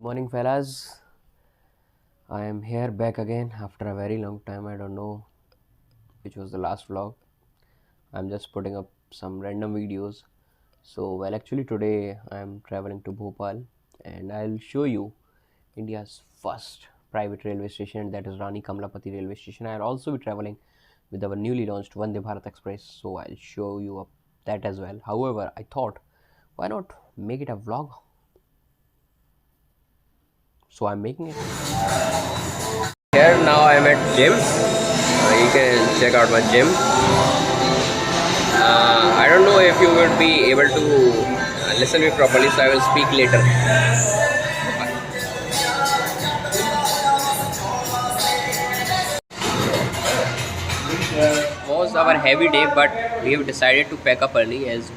Morning, fellas. I am here back again after a very long time. I don't know which was the last vlog. I'm just putting up some random videos. Actually, today I'm traveling to Bhopal and I'll show you India's first private railway station, that is Rani Kamlapati railway station. I'll also be traveling with our newly launched Vande Bharat Express, so I'll show you up that as well. However, I thought, why not make it a vlog? So I'm making it. Here now I'm at gym. You can check out my gym. I don't know if you will be able to listen me properly, so I will speak later. Was our heavy day, but we have decided to pack up early, as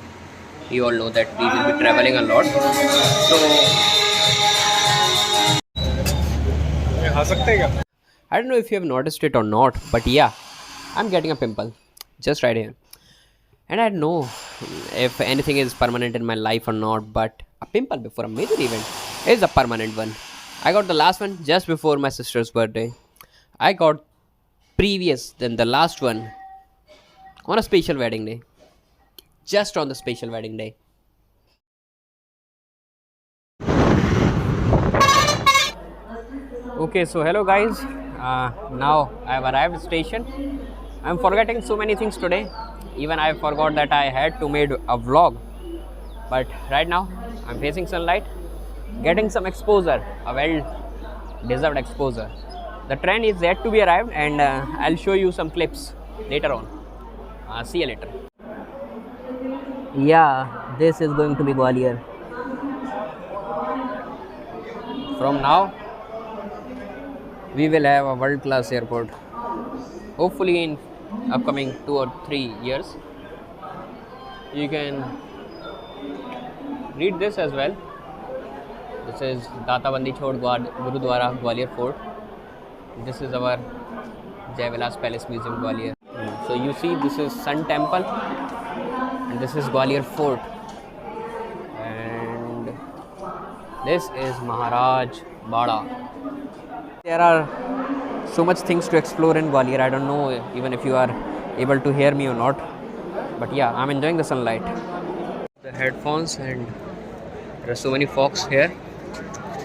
you all know that we will be traveling a lot. So I don't know if you have noticed it or not, but yeah, I'm getting a pimple just right here. And I don't know if anything is permanent in my life or not, but a pimple before a major event is a permanent one. I got the last one just before my sister's birthday. I got previous than the last one on a special wedding day. Just on the special wedding day. Okay, so hello guys. Now I have arrived at station. I'm forgetting so many things today. Even I forgot that I had to make a vlog. But right now I'm facing sunlight, getting some exposure, a well-deserved exposure. The train is yet to be arrived, and I'll show you some clips later on. See you later. Yeah, this is going to be Gwalior. From now, we will have a world-class airport. Hopefully in upcoming 2 or 3 years. You can read this as well. This is Databandi Chhod Gurudwara Gwalior Fort. This is our Jaivilas Palace Museum Gwalior. So you see, this is Sun Temple and this is Gwalior Fort, and this is Maharaj Bada. There are so much things to explore in Gwalior. I don't know even if you are able to hear me or not, but yeah, I'm enjoying the sunlight. The headphones, and there are so many folks here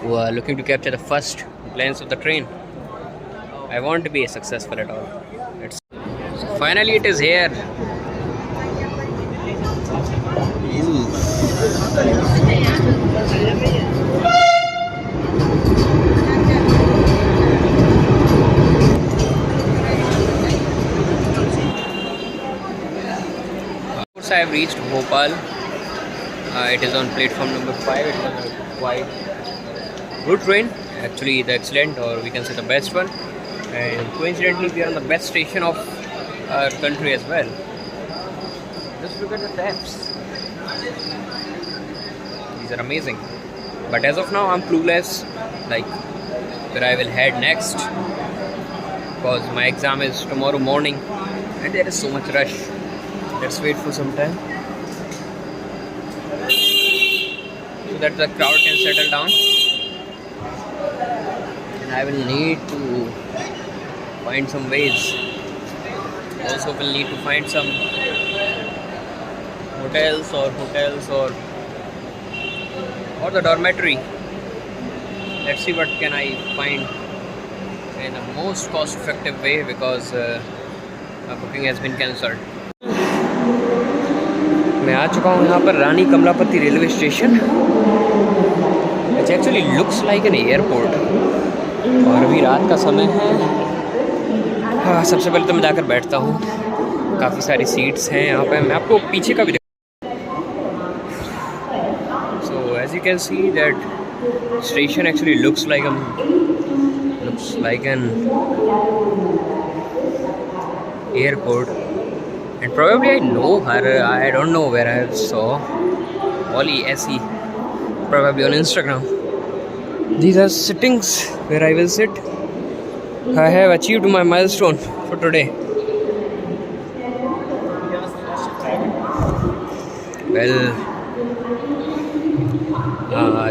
who are looking to capture the first glance of the train. I want to be successful at all. So finally it is here. I have reached Bhopal. It is on platform number 5. It was a quite good train, actually the excellent, or we can say the best one. And coincidentally, we are on the best station of our country as well. Just look at the taps. These are amazing. But as of now, I'm clueless, like where I will head next, because my exam is tomorrow morning and there is so much rush. Let's wait for some time so that the crowd can settle down. And I will need to find some ways. Also will need to find some hotels or the dormitory. Let's see what can I find in the most cost effective way, because my booking has been cancelled. मैं आ चुका हूँ यहाँ पर Rani Kamlapati railway station. It actually looks like an airport. और अभी रात का समय है. हाँ, सबसे पहले तो मैं जाकर बैठता हूँ. काफ़ी सारी सीट्स हैं यहाँ पे. मैं आपको पीछे का भी so as you can see that station actually looks like an airport. And probably I know her. I don't know where I saw Ollie SE. Probably on Instagram. These are sittings where I will sit. I have achieved my milestone for today. Well,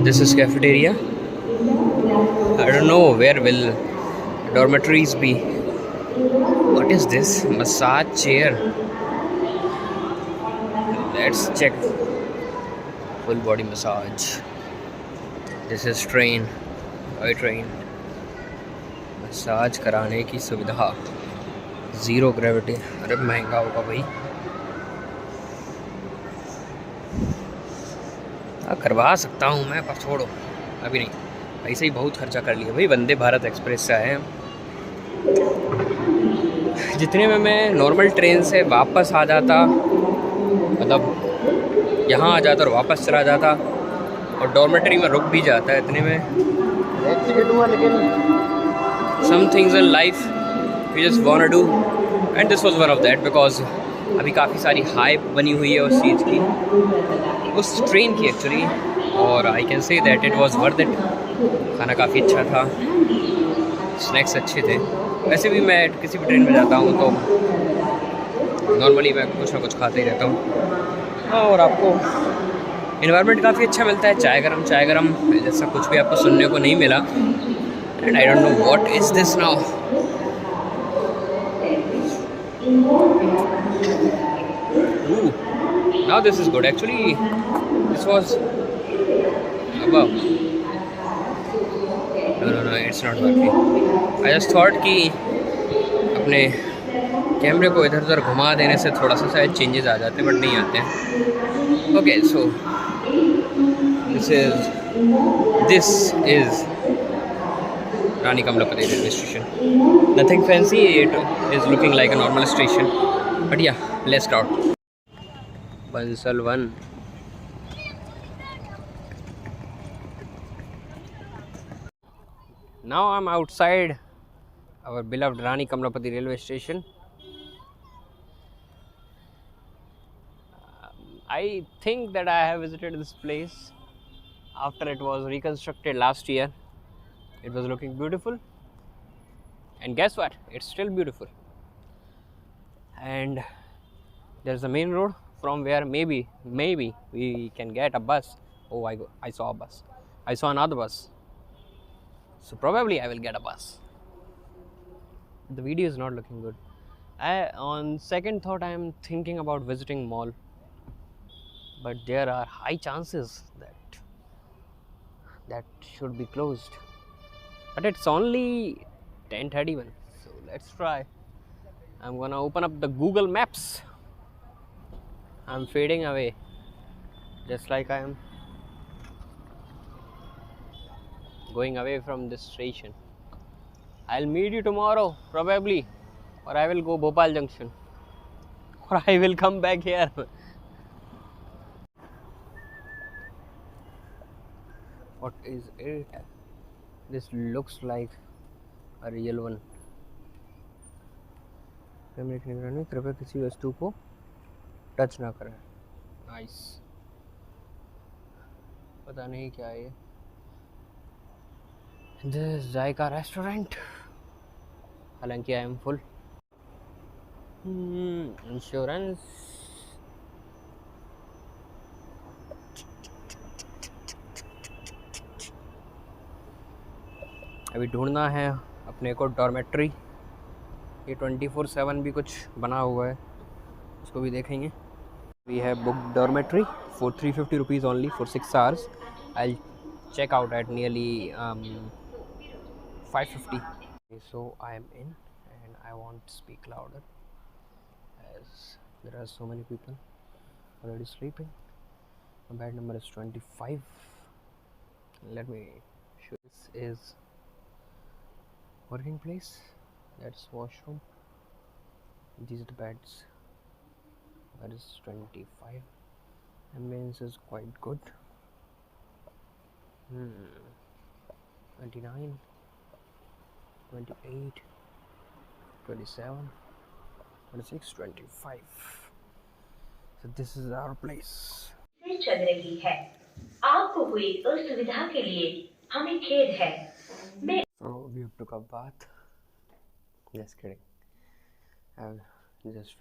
this is cafeteria. I don't know where will dormitories be. What is this? Massage chair. Let's check. Full body massage. This is train. Toy train. Massage कराने की सुविधा. Zero gravity. अरे महंगा होगा भाई. करवा सकता हूँ मैं, पर छोड़ो अभी नहीं. ऐसे ही बहुत खर्चा कर लिया भाई. वंदे भारत एक्सप्रेस से आए हैं. जितने में मैं नॉर्मल ट्रेन से वापस आ जाता, मतलब यहाँ आ जाता और वापस चला जाता और डॉर्मेटरी में रुक भी जाता है, इतने में लेकिन some things in life we just want to do and this was one of that. Because अभी काफ़ी सारी हाइप बनी हुई है उस चीज़ की, उस ट्रेन की एक्चुअली, और I can say that it was worth it. खाना काफ़ी अच्छा था, स्नैक्स अच्छे थे. वैसे भी मैं किसी भी ट्रेन में जाता हूँ तो नॉर्मली मैं कुछ ना कुछ खाते ही रहता हूँ. और आपको इन्वायरमेंट काफ़ी अच्छा मिलता है. चाय गरम जैसा कुछ भी आपको सुनने को नहीं मिला. And I don't know what is this now. Now this is good actually. This was above. No, it's not working. I just thought कि अपने कैमरे को इधर उधर घुमा देने से थोड़ा सा शायद चेंजेस आ जाते हैं, बट नहीं आते हैं. Okay, so this is Rani Kamlapati railway station. Nothing fancy. It is looking like a normal station, but yeah, let's start. Bansal 1. Now I'm outside our beloved Rani Kamlapati railway station. I think that I have visited this place after it was reconstructed last year. It was looking beautiful, and guess what? It's still beautiful. And there's a main road from where maybe we can get a bus. Oh, I saw a bus. I saw another bus. So probably I will get a bus. The video is not looking good. On second thought, I am thinking about visiting mall, but there are high chances that should be closed. But it's only 10:31, so let's try. I'm gonna open up the Google Maps. I'm fading away, just like I am going away from this station. I'll meet you tomorrow, probably, or I will go Bhopal Junction, or I will come back here. What is it? This looks like a real one. कृपया किसी वस्तु को touch ना करें. Nice. पता नहीं क्या है ये. This Zaika restaurant. हालांकि आई एम फुल. इंश्योरेंस. अभी ढूंढना है अपने को डॉर्मेट्री. ये 24/7 भी कुछ बना हुआ है, उसको भी देखेंगे. We have book dormitory for 350 rupees only for 6 hours. I'll check out at nearly 550. So I am in and I want to speak louder as there are so many people already sleeping. My bed number is 25. Let me show. This is working place. That's washroom. These are the beds. That is 25. Ambience is quite good. 29, 28, 27, 26, 25. So this is our place. चल रही है. आपको हुई असुविधा के लिए हमें खेद है. So we have took a bath. Just kidding. I've just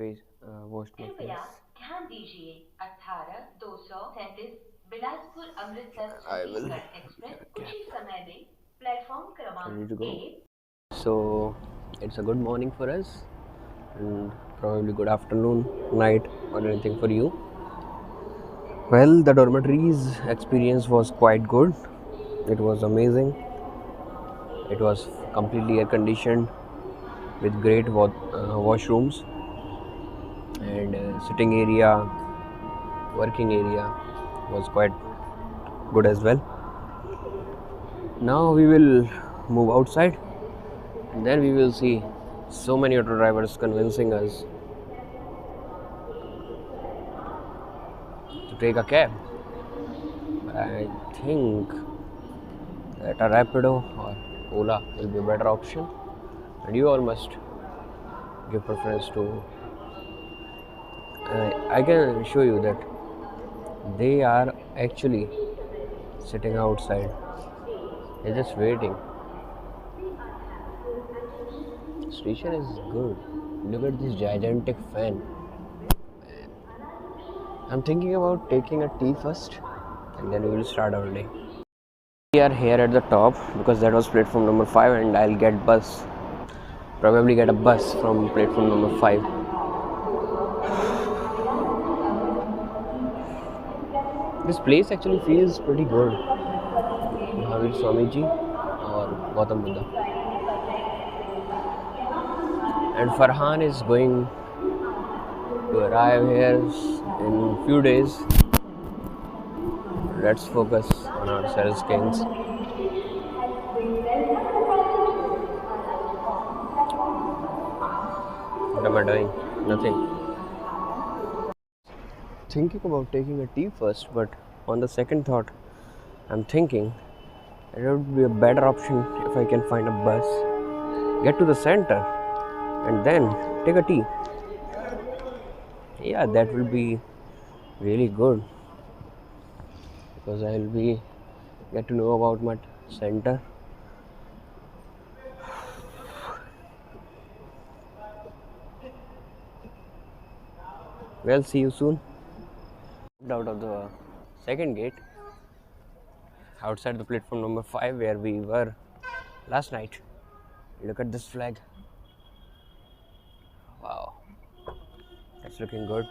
washed my face. ध्यान दीजिए 18-237 Bilaspur Amritsar I will Chhattisgarh express कुछ ही समय में प्लेटफॉर्म Ready क्रमांक to go. 1। So it's a good morning for us, and probably good afternoon, night, or anything for you. Well, the dormitories experience was quite good. It was amazing. It was completely air conditioned with great washrooms and sitting area, working area was quite good as well. Now we will move outside and then we will see so many auto drivers convincing us to take a cab. But I think that a Rapido or Ola will be a better option, and you all must give preference to. I can show you that they are actually sitting outside. They're just waiting. Station is good. Look at this gigantic fan. I'm thinking about taking a tea first, and then we will start our day. We are here at the top because that was platform number 5, and I'll probably get a bus from platform number 5. This place actually feels pretty good. Mahavir Swamiji or Gautam Buddha. And Farhan is going to arrive here in few days. Let's focus on ourselves, kings. What am I doing? Nothing. Thinking about taking a tea first, but on the second thought, I'm thinking it would be a better option if I can find a bus, get to the center, and then take a tea. Yeah, that will be really good because I will be get to know about my center. Well, see you soon. Out of the second gate, outside the platform number 5 where we were last night. Look at this flag. Wow, that's looking good.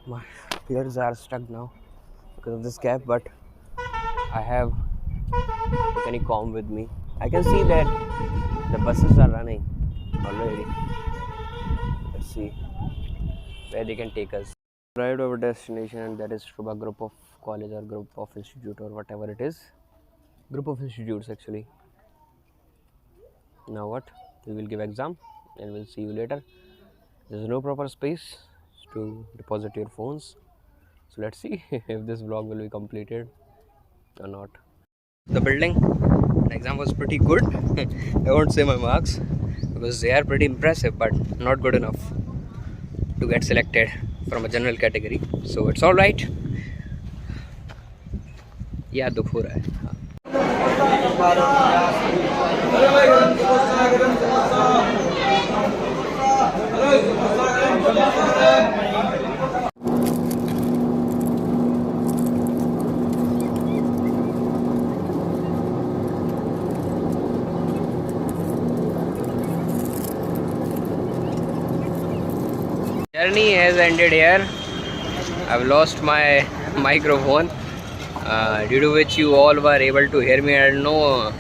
My ears are stuck now because of this cap, but I have any comb with me. I can see that the buses are running already. Let's see where they can take us. Arrived our destination, and that is Shubha group of college or group of institute or whatever it is. Group of institutes actually. Now what? We will give exam and we'll see you later. There's no proper space to deposit your phones. So let's see if this vlog will be completed or not. The building, the exam was pretty good. I won't say my marks because they are pretty impressive, but not good enough to get selected from a general category. So it's alright. Yeah, dukh ho raha hai. Journey has ended here. I've lost my microphone, due to which you all were able to hear me. I don't know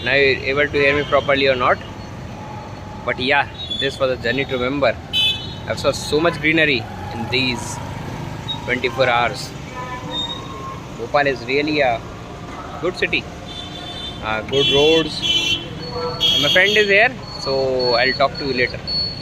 now you're able to hear me properly or not. But yeah, this was a journey to remember. I saw so much greenery in these 24 hours. Bhopal is really a good city, good roads. My friend is here, so I'll talk to you later.